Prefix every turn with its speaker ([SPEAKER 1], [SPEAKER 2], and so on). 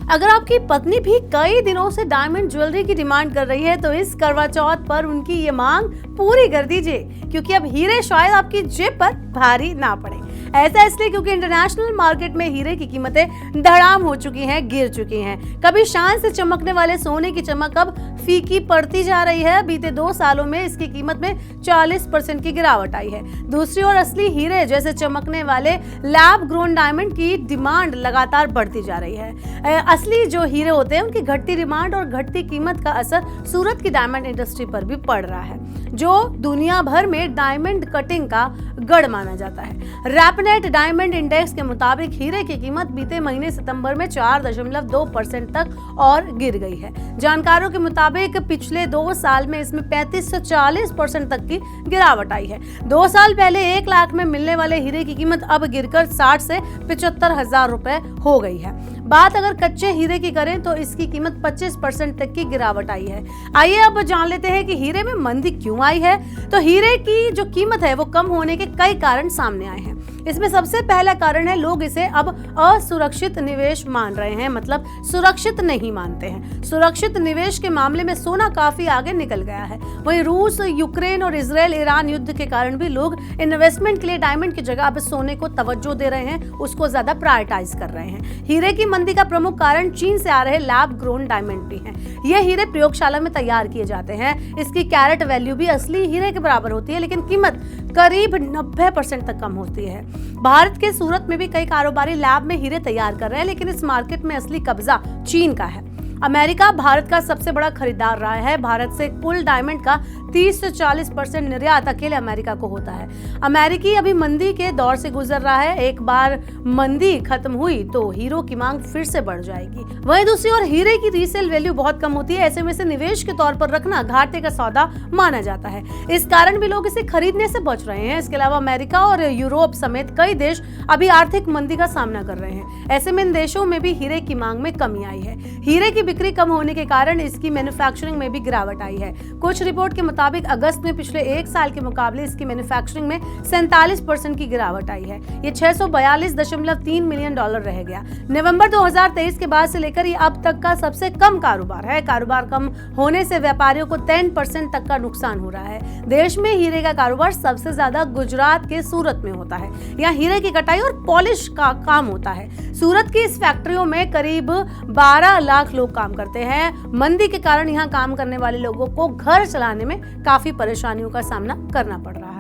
[SPEAKER 1] अगर आपकी पत्नी भी कई दिनों से डायमंड ज्वेलरी की डिमांड कर रही है तो इस करवा चौथ पर उनकी ये मांग पूरी कर दीजिए, क्योंकि अब हीरे शायद आपकी जेब पर भारी ना पड़े। ऐसा इसलिए क्योंकि इंटरनेशनल मार्केट में हीरे की कीमतें धड़ाम हो चुकी हैं, गिर चुकी हैं। कभी शान से चमकने वाले सोने की चमक अब फीकी पड़ती जा रही है। बीते 2 सालों में इसकी कीमत में 40% की गिरावट आई है। दूसरी ओर असली हीरे जैसे चमकने वाले लैब ग्रोन डायमंड की डिमांड लगातार बढ़ती जा रही है। असली जो हीरे होते हैं उनकी घटती डिमांड और घटती कीमत का असर सूरत की डायमंड इंडस्ट्री पर भी पड़ रहा है, जो दुनिया भर में डायमंड कटिंग का गढ़ माना जाता है। रैपनेट डायमंड इंडेक्स के मुताबिक हीरे की कीमत बीते महीने सितंबर में 4.2% तक और गिर गई है। जानकारों के मुताबिक पिछले 2 साल में इसमें 35 से 40% तक की गिरावट आई है। 2 साल पहले 1 लाख में मिलने वाले हीरे की कीमत अब गिरकर 60 से 75 हजार रुपए हो गई है। बात अगर कच्चे हीरे की करें तो इसकी कीमत 25% तक की गिरावट आई है। आइए अब जान लेते हैं कि हीरे में मंदी क्यों आई है। तो हीरे की जो कीमत है वो कम होने के कई कारण सामने आए हैं। इसमें सबसे पहला कारण है लोग इसे अब असुरक्षित निवेश मान रहे हैं, मतलब सुरक्षित नहीं मानते हैं। सुरक्षित निवेश के मामले में सोना काफी आगे निकल गया है। वहीं रूस, यूक्रेन और इजराइल ईरान युद्ध के कारण भी लोग इन्वेस्टमेंट के लिए डायमंड की जगह अब सोने को तवज्जो दे रहे हैं, उसको ज्यादा प्रायोरिटाइज कर रहे हैं। हीरे की मंदी का प्रमुख कारण चीन से आ रहे लैब ग्रोन डायमंड भी हैं। ये हीरे प्रयोगशाला में तैयार किए जाते हैं। इसकी कैरेट वैल्यू भी असली हीरे के बराबर होती है, लेकिन कीमत करीब 90% तक कम होती है। भारत के सूरत में भी कई कारोबारी लैब में हीरे तैयार कर रहे हैं, लेकिन इस मार्केट में असली कब्जा चीन का है। अमेरिका भारत का सबसे बड़ा खरीदार रहा है। भारत से कुल डायमंड का 30 से 40% निर्यात अकेले अमेरिका को होता है। अमेरिकी अभी मंदी के दौर से गुजर रहा है। एक बार मंदी खत्म हुई तो हीरो की मांग फिर से बढ़ जाएगी। वहीं दूसरी ओर हीरे की रीसेल वैल्यू बहुत कम होती है। ऐसे में इसे निवेश के तौर पर रखना घाटे का सौदा माना जाता है। इस कारण भी लोग इसे खरीदने से बच रहे हैं। इसके अलावा अमेरिका और यूरोप समेत कई देश अभी आर्थिक मंदी का सामना कर रहे हैं। ऐसे में इन देशों में भी हीरे की मांग में कमी आई है। हीरे की बिक्री कम होने के कारण इसकी मैन्युफैक्चरिंग में भी गिरावट आई है। कुछ रिपोर्ट के मुताबिक अगस्त में पिछले 1 साल के मुकाबले इसकी मैन्युफैक्चरिंग में 47% की गिरावट आई है। ये $642.3 मिलियन रह गया। नवंबर 2023 के बाद से लेकर ये अब तक का सबसे कम कारोबार है। कारोबार कम होने से व्यापारियों को 10% तक का नुकसान हो रहा है। देश में हीरे का कारोबार सबसे ज्यादा गुजरात के सूरत में होता है। यहाँ हीरे की कटाई और पॉलिश का काम होता है। सूरत की इस फैक्ट्रियों में करीब 12 लाख लोग काम करते हैं। मंदी के कारण यहाँ काम करने वाले लोगों को घर चलाने में काफी परेशानियों का सामना करना पड़ रहा है।